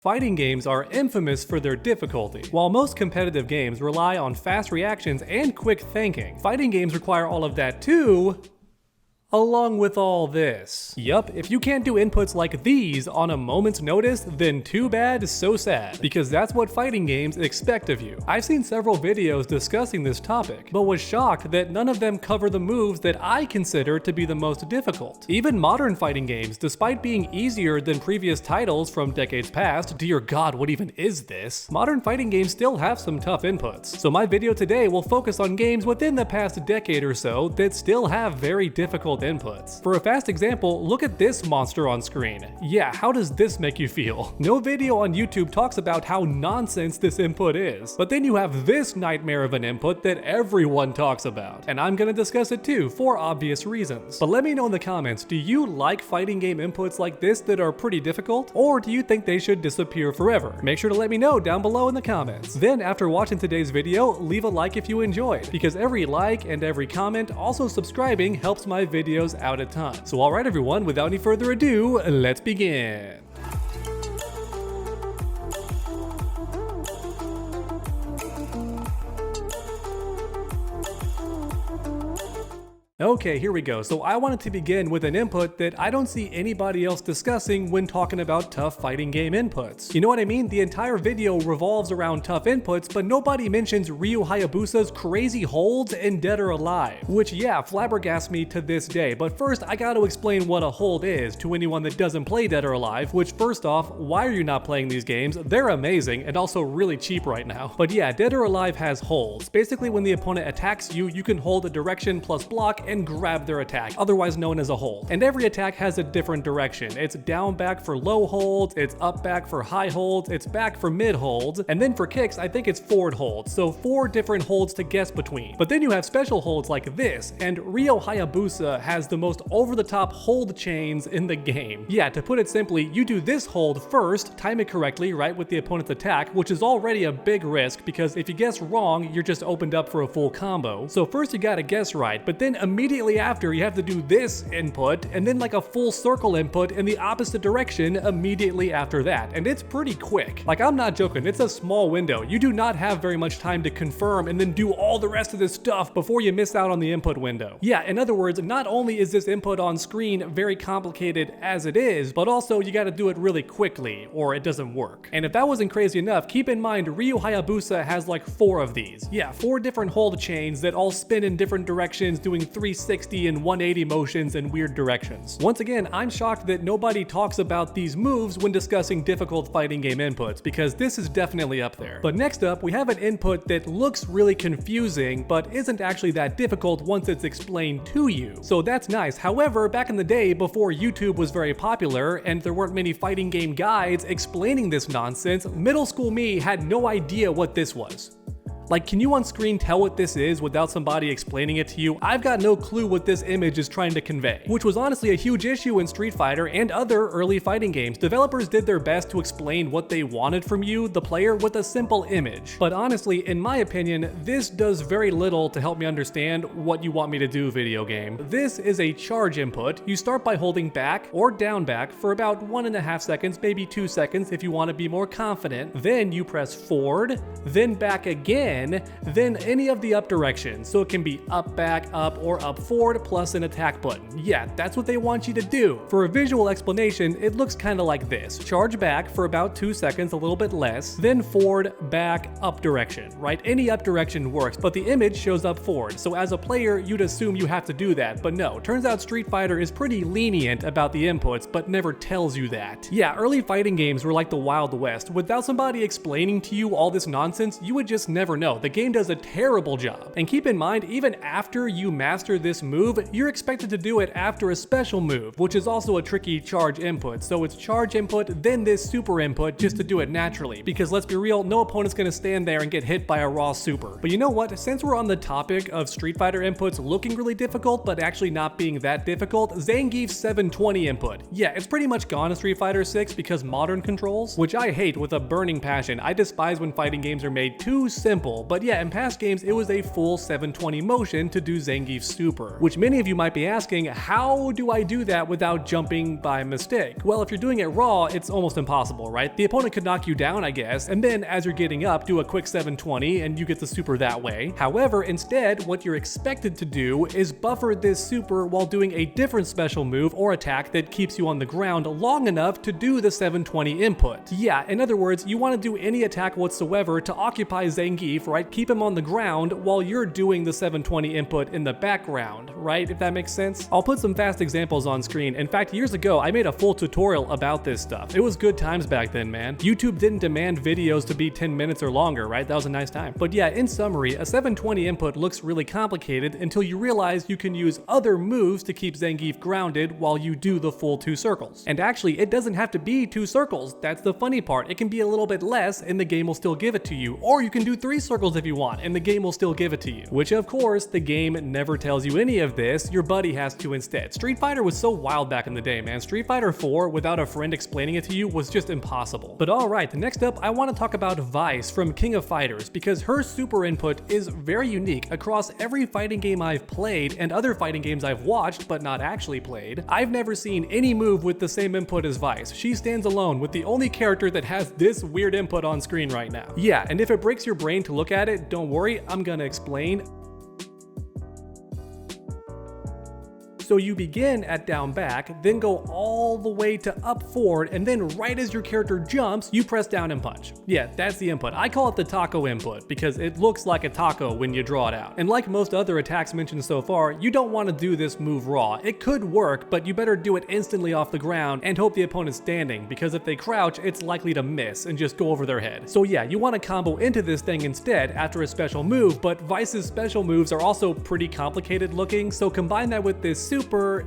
Fighting games are infamous for their difficulty. While most competitive games rely on fast reactions and quick thinking, fighting games require all of that too, along with all this. Yup, if you can't do inputs like these on a moment's notice, then too bad, so sad. Because that's what fighting games expect of you. I've seen several videos discussing this topic, but was shocked that none of them cover the moves that I consider to be the most difficult. Even modern fighting games, despite being easier than previous titles from decades past, dear god, what even is this? Modern fighting games still have some tough inputs. So my video today will focus on games within the past decade or so that still have very difficult inputs. For a fast example, look at this monster on screen. Yeah, how does this make you feel? No video on YouTube talks about how nonsense this input is, but then you have this nightmare of an input that everyone talks about, and I'm gonna discuss it too for obvious reasons. But let me know in the comments, do you like fighting game inputs like this that are pretty difficult, or do you think they should disappear forever? Make sure to let me know down below in the comments. Then after watching today's video, leave a like if you enjoyed, because every like and every comment, also subscribing, helps my videos out a ton. So alright everyone, without any further ado, let's begin. Okay, here we go. So I wanted to begin with an input that I don't see anybody else discussing when talking about tough fighting game inputs. You know what I mean? The entire video revolves around tough inputs, but nobody mentions Ryu Hayabusa's crazy holds in Dead or Alive, which yeah, flabbergasts me to this day. But first, I gotta explain what a hold is to anyone that doesn't play Dead or Alive, which first off, why are you not playing these games? They're amazing and also really cheap right now. But yeah, Dead or Alive has holds. Basically, when the opponent attacks you, you can hold a direction plus block and grab their attack, otherwise known as a hold. And every attack has a different direction. It's down back for low holds, it's up back for high holds, it's back for mid holds, and then for kicks, I think it's forward holds. So 4 different holds to guess between. But then you have special holds like this, and Ryu Hayabusa has the most over-the-top hold chains in the game. Yeah, to put it simply, you do this hold first, time it correctly, right, with the opponent's attack, which is already a big risk, because if you guess wrong, you're just opened up for a full combo. So first you gotta guess right, but then immediately after you have to do this input, and then like a full circle input in the opposite direction immediately after that, and it's pretty quick. Like, I'm not joking, it's a small window. You do not have very much time to confirm and then do all the rest of this stuff before you miss out on the input window. Yeah, in other words, not only is this input on screen very complicated as it is, but also you gotta do it really quickly or it doesn't work. And if that wasn't crazy enough, keep in mind Ryu Hayabusa has like 4 of these. Yeah, 4 different hold chains that all spin in different directions, doing 360 and 180 motions in weird directions. Once again, I'm shocked that nobody talks about these moves when discussing difficult fighting game inputs, because this is definitely up there. But next up, we have an input that looks really confusing, but isn't actually that difficult once it's explained to you. So that's nice. However, back in the day, before YouTube was very popular, and there weren't many fighting game guides explaining this nonsense, middle school me had no idea what this was. Like, can you on screen tell what this is without somebody explaining it to you? I've got no clue what this image is trying to convey, which was honestly a huge issue in Street Fighter and other early fighting games. Developers did their best to explain what they wanted from you, the player, with a simple image. But honestly, in my opinion, this does very little to help me understand what you want me to do, video game. This is a charge input. You start by holding back or down back for about 1.5 seconds, maybe 2 seconds if you want to be more confident. Then you press forward, then back again, then any of the up directions. So it can be up, back, up, or up forward plus an attack button. Yeah, that's what they want you to do. For a visual explanation, it looks kind of like this. Charge back for about 2 seconds, a little bit less, then forward, back, up direction, right? Any up direction works, but the image shows up forward. So as a player, you'd assume you have to do that, but no. Turns out Street Fighter is pretty lenient about the inputs, but never tells you that. Yeah, early fighting games were like the Wild West. Without somebody explaining to you all this nonsense, you would just never know. The game does a terrible job. And keep in mind, even after you master this move, you're expected to do it after a special move, which is also a tricky charge input. So it's charge input, then this super input just to do it naturally. Because let's be real, no opponent's gonna stand there and get hit by a raw super. But you know what? Since we're on the topic of Street Fighter inputs looking really difficult, but actually not being that difficult, Zangief's 720 input. Yeah, it's pretty much gone in Street Fighter 6 because modern controls, which I hate with a burning passion. I despise when fighting games are made too simple simple, but yeah, in past games it was a full 720 motion to do Zangief's super, which many of you might be asking, how do I do that without jumping by mistake? Well, if you're doing it raw, it's almost impossible, right? The opponent could knock you down, I guess, and then as you're getting up, do a quick 720 and you get the super that way. However, instead, what you're expected to do is buffer this super while doing a different special move or attack that keeps you on the ground long enough to do the 720 input. Yeah, in other words, you want to do any attack whatsoever to occupy Zangief, right? Keep him on the ground while you're doing the 720 input in the background, right? If that makes sense. I'll put some fast examples on screen. In fact, years ago, I made a full tutorial about this stuff. It was good times back then, man. YouTube didn't demand videos to be 10 minutes or longer, right? That was a nice time. But yeah, in summary, a 720 input looks really complicated until you realize you can use other moves to keep Zangief grounded while you do the full 2 circles. And actually, it doesn't have to be 2 circles. That's the funny part. It can be a little bit less and the game will still give it to you. Or you can do 3 circles if you want and the game will still give it to you. Which of course, the game never tells you any of this. Your buddy has to instead. Street Fighter was so wild back in the day, man. Street Fighter 4 without a friend explaining it to you was just impossible. But alright, next up, I want to talk about Vice from King of Fighters because her super input is very unique across every fighting game I've played and other fighting games I've watched but not actually played. I've never seen any move with the same input as Vice. She stands alone with the only character that has this weird input on screen right now. Yeah, and if it breaks your brain to look at it, don't worry, I'm gonna explain. So you begin at down back, then go all the way to up forward, and then right as your character jumps, you press down and punch. Yeah, that's the input. I call it the taco input because it looks like a taco when you draw it out. And like most other attacks mentioned so far, you don't want to do this move raw. It could work, but you better do it instantly off the ground and hope the opponent's standing, because if they crouch, it's likely to miss and just go over their head. So yeah, you want to combo into this thing instead after a special move, but Vice's special moves are also pretty complicated looking, so combine that with this super,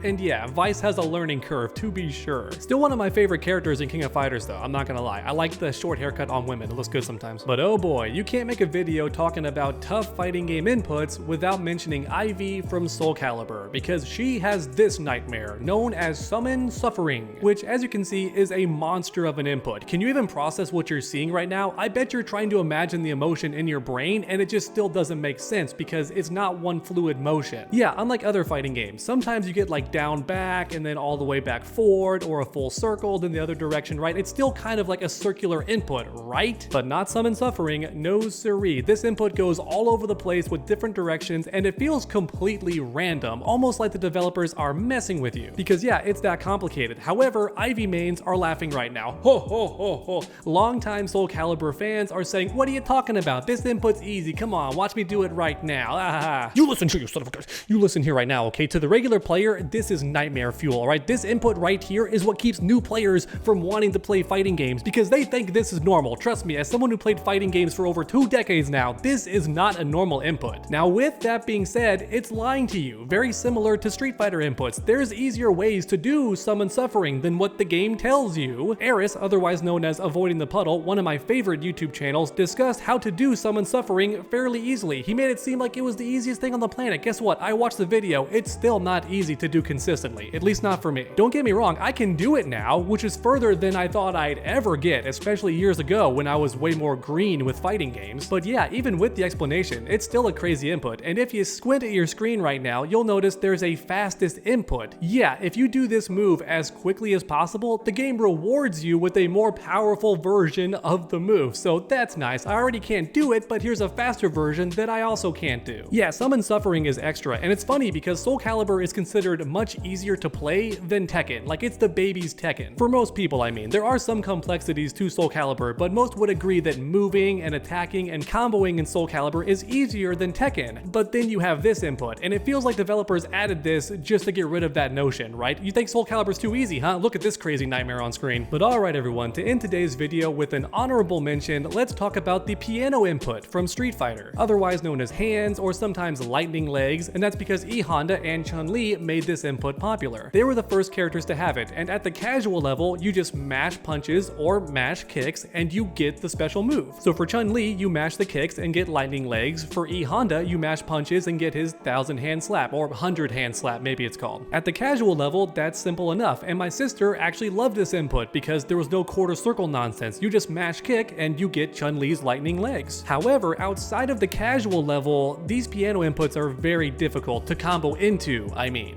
and yeah, Vice has a learning curve to be sure. Still one of my favorite characters in King of Fighters though, I'm not gonna lie. I like the short haircut on women, it looks good sometimes. But oh boy, you can't make a video talking about tough fighting game inputs without mentioning Ivy from Soulcalibur, because she has this nightmare, known as Summon Suffering, which as you can see is a monster of an input. Can you even process what you're seeing right now? I bet you're trying to imagine the emotion in your brain and it just still doesn't make sense because it's not one fluid motion. Yeah, unlike other fighting games, sometimes you get like down back and then all the way back forward, or a full circle then the other direction, right? It's still kind of like a circular input, right? But not Summon Suffering, no siree. This input goes all over the place with different directions and it feels completely random, almost like the developers are messing with you. Because yeah, it's that complicated. However, Ivy mains are laughing right now. Ho ho ho ho. Longtime Soulcalibur fans are saying, what are you talking about? This input's easy, come on, watch me do it right now. Ah, you listen to you son of a gun. You listen here right now, okay? To the regular player, this is nightmare fuel, alright? This input right here is what keeps new players from wanting to play fighting games because they think this is normal. Trust me, as someone who played fighting games for over 2 decades now, this is not a normal input. Now with that being said, it's lying to you. Very similar to Street Fighter inputs, there's easier ways to do Summon Suffering than what the game tells you. Eris, otherwise known as Avoiding the Puddle, one of my favorite YouTube channels, discussed how to do Summon Suffering fairly easily. He made it seem like it was the easiest thing on the planet. Guess what? I watched the video, it's still not easy to do consistently, at least not for me. Don't get me wrong, I can do it now, which is further than I thought I'd ever get, especially years ago when I was way more green with fighting games. But yeah, even with the explanation, it's still a crazy input, and if you squint at your screen right now, you'll notice there's a fastest input. Yeah, if you do this move as quickly as possible, the game rewards you with a more powerful version of the move, so that's nice. I already can't do it, but here's a faster version that I also can't do. Yeah, Summon Suffering is extra, and it's funny because Soulcalibur is considered much easier to play than Tekken. Like, it's the baby's Tekken. For most people, I mean. There are some complexities to Soulcalibur, but most would agree that moving and attacking and comboing in Soulcalibur is easier than Tekken. But then you have this input, and it feels like developers added this just to get rid of that notion, right? You think Soulcalibur's too easy, huh? Look at this crazy nightmare on screen. But alright everyone, to end today's video with an honorable mention, let's talk about the piano input from Street Fighter, otherwise known as hands or sometimes lightning legs, and that's because E Honda and Chun-Li Chun-Li made this input popular. They were the first characters to have it, and at the casual level, you just mash punches or mash kicks and you get the special move. So for Chun-Li, you mash the kicks and get lightning legs. For E Honda, you mash punches and get his 1,000 hand slap, or 100 hand slap maybe it's called. At the casual level, that's simple enough, and my sister actually loved this input because there was no quarter circle nonsense. You just mash kick and you get Chun-Li's lightning legs. However, outside of the casual level, these piano inputs are very difficult to combo into,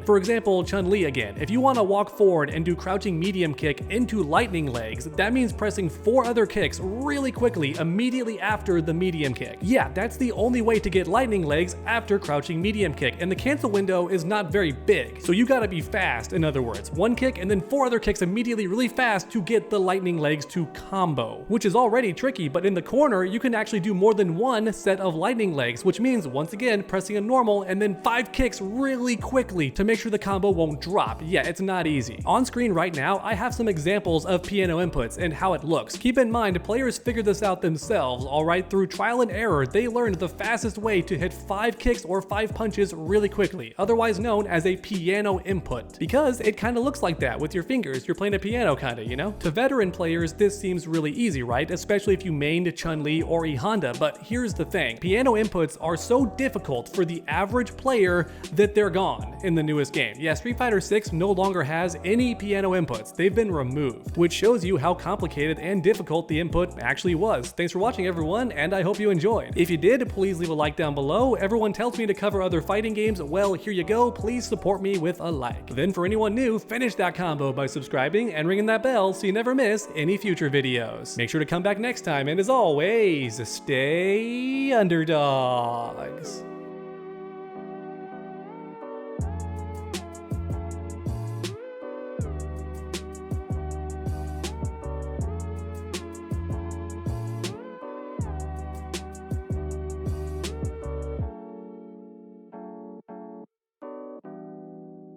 For example, Chun-Li again. If you want to walk forward and do crouching medium kick into lightning legs, that means pressing 4 other kicks really quickly immediately after the medium kick. Yeah, that's the only way to get lightning legs after crouching medium kick, and the cancel window is not very big, so you gotta be fast. In other words, 1 kick and then 4 other kicks immediately really fast to get the lightning legs to combo, which is already tricky, but in the corner you can actually do more than 1 set of lightning legs, which means once again pressing a normal and then 5 kicks really quickly to make sure the combo won't drop. Yeah, it's not easy. On screen right now, I have some examples of piano inputs and how it looks. Keep in mind, players figured this out themselves, alright? Through trial and error, they learned the fastest way to hit 5 kicks or 5 punches really quickly, otherwise known as a piano input. Because it kinda looks like that with your fingers, you're playing a piano kinda, you know? To veteran players, this seems really easy, right? Especially if you mained Chun-Li or E Honda, but here's the thing. Piano inputs are so difficult for the average player that they're gone in the newest game. Yeah, Street Fighter 6 no longer has any piano inputs. They've been removed, which shows you how complicated and difficult the input actually was. Thanks for watching, everyone, and I hope you enjoyed. If you did, please leave a like down below. Everyone tells me to cover other fighting games. Well, here you go. Please support me with a like. Then for anyone new, finish that combo by subscribing and ringing that bell so you never miss any future videos. Make sure to come back next time, and as always, stay underdogs.